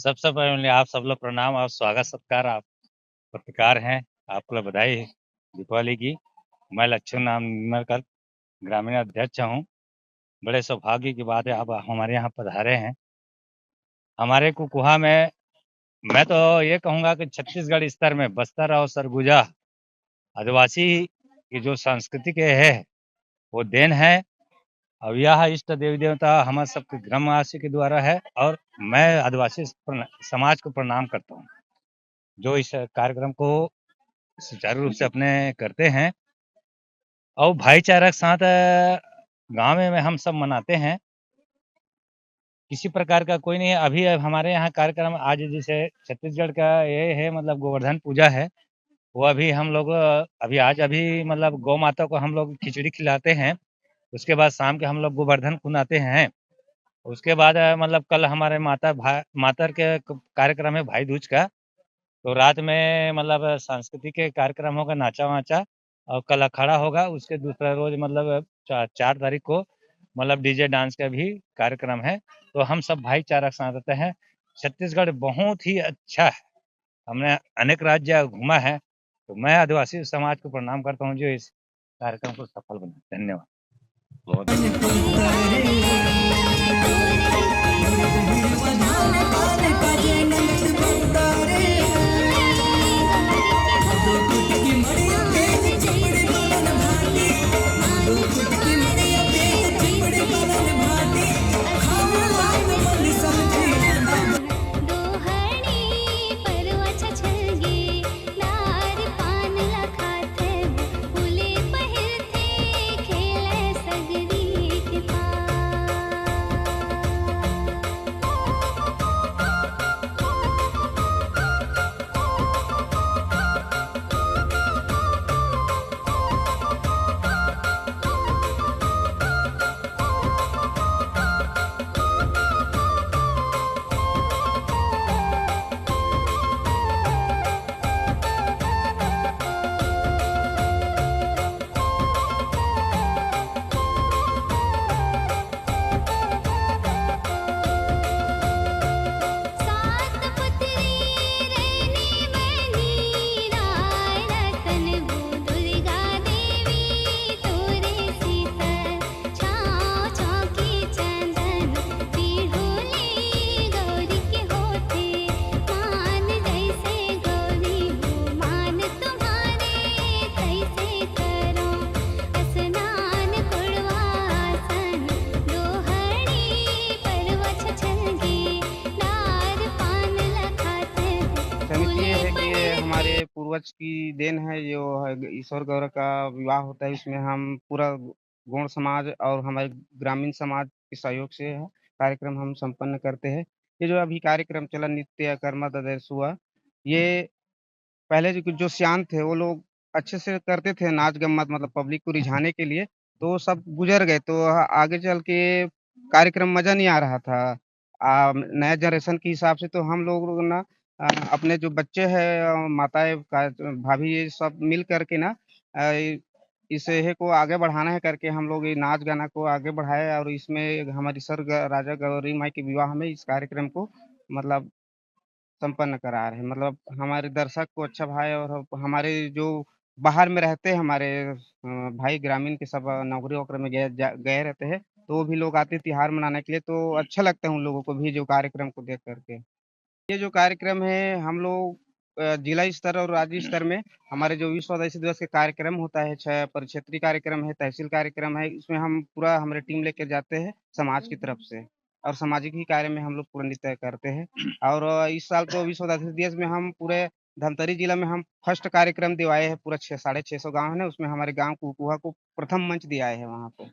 सबसे पहले आप सब लोग प्रणाम और स्वागत सत्कार। आप पत्रकार हैं, आपको बधाई दीपावली की। मैं लक्ष्मण नाम निमरकर ग्रामीण अध्यक्ष हूँ। बड़े सौभाग्य की बात है आप हमारे यहाँ पधारे हैं। हमारे कुकुहा में मैं तो ये कहूँगा कि छत्तीसगढ़ स्तर में बस्तर और सरगुजा आदिवासी की जो संस्कृति के है वो देन है। और यह इष्ट देवी देवता हमारे सबके ग्रामवासी के द्वारा है और मैं आदिवासी समाज को प्रणाम करता हूँ जो इस कार्यक्रम को सुचारू रूप से अपने करते हैं और भाईचारा के साथ गाँव में हम सब मनाते हैं। किसी प्रकार का कोई नहीं है। अभी हमारे यहाँ कार्यक्रम आज जैसे छत्तीसगढ़ का ये है मतलब गोवर्धन पूजा है। वो अभी हम लोग अभी मतलब गौ माता को हम लोग खिचड़ी खिलाते हैं। उसके बाद शाम के हम लोग गोवर्धन पुनाते हैं। उसके बाद मतलब कल हमारे मातर के कार्यक्रम है भाई दूज का। तो रात में मतलब सांस्कृतिक कार्यक्रम होगा, नाचा-वाचा और कल अखाड़ा होगा। उसके दूसरा रोज मतलब 4 तारीख को मतलब डीजे डांस का भी कार्यक्रम है। तो हम सब भाईचारा के साथ रहते हैं। छत्तीसगढ़ बहुत ही अच्छा है। हमने अनेक राज्य घूमा है। तो मैं आदिवासी समाज को प्रणाम करता हूँ जो इस कार्यक्रम को सफल बनाए। धन्यवाद। समिति ये है कि ये हमारे पूर्वज की देन है, जो है ईश्वर गौरव का विवाह होता है। इसमें हम पूरा गौड़ समाज और हमारे ग्रामीण समाज के सहयोग से है कार्यक्रम हम संपन्न करते हैं। ये जो अभी कार्यक्रम चला नृत्य कर्मा ददेर हुआ, ये पहले जो श्यान थे वो लोग अच्छे से करते थे नाच गम्मत मतलब पब्लिक को रिझाने के लिए, तो वो सब गुज़र गए। तो आगे चल के कार्यक्रम मज़ा नहीं आ रहा था। नया जनरेशन के हिसाब से तो हम लोग ना अपने जो बच्चे हैं माताएँ का भाभी ये सब मिल कर के ना इस ये को आगे बढ़ाना है करके हम लोग ये नाच-गाना को आगे बढ़ाए और इसमें हमारी स्वर्ग राजा गौरी माई के विवाह में इस कार्यक्रम को मतलब संपन्न करा रहे हैं। मतलब हमारे दर्शक को अच्छा भाए और हमारे जो बाहर में रहते हैं हमारे भाई ग्रामीण के सब नौकरी-वोकरी में गए रहते हैं, तो वो भी लोग आते हैं त्योहार मनाने के लिए, तो अच्छा लगता है उन लोगों को भी जो कार्यक्रम को देख कर के। ये जो कार्यक्रम है हम लोग जिला स्तर और राज्य स्तर में हमारे जो विश्व आदिवासी दिवस के कार्यक्रम होता है, परिक्षेत्रीय कार्यक्रम है, तहसील कार्यक्रम है, इसमें हम पूरा हमारी टीम लेके जाते हैं समाज की तरफ से और सामाजिक ही कार्य में हम लोग पूरा नृत्य करते हैं। और इस साल तो विश्व आदिवासी दिवस में हम पूरे धमतरी जिला में हम फर्स्ट कार्यक्रम दिवाए हैं, पूरा 6 साढ़े 600 गाँव है ना, उसमें हमारे गाँव कुकुहा को प्रथम मंच दियाए हैं वहाँ पे।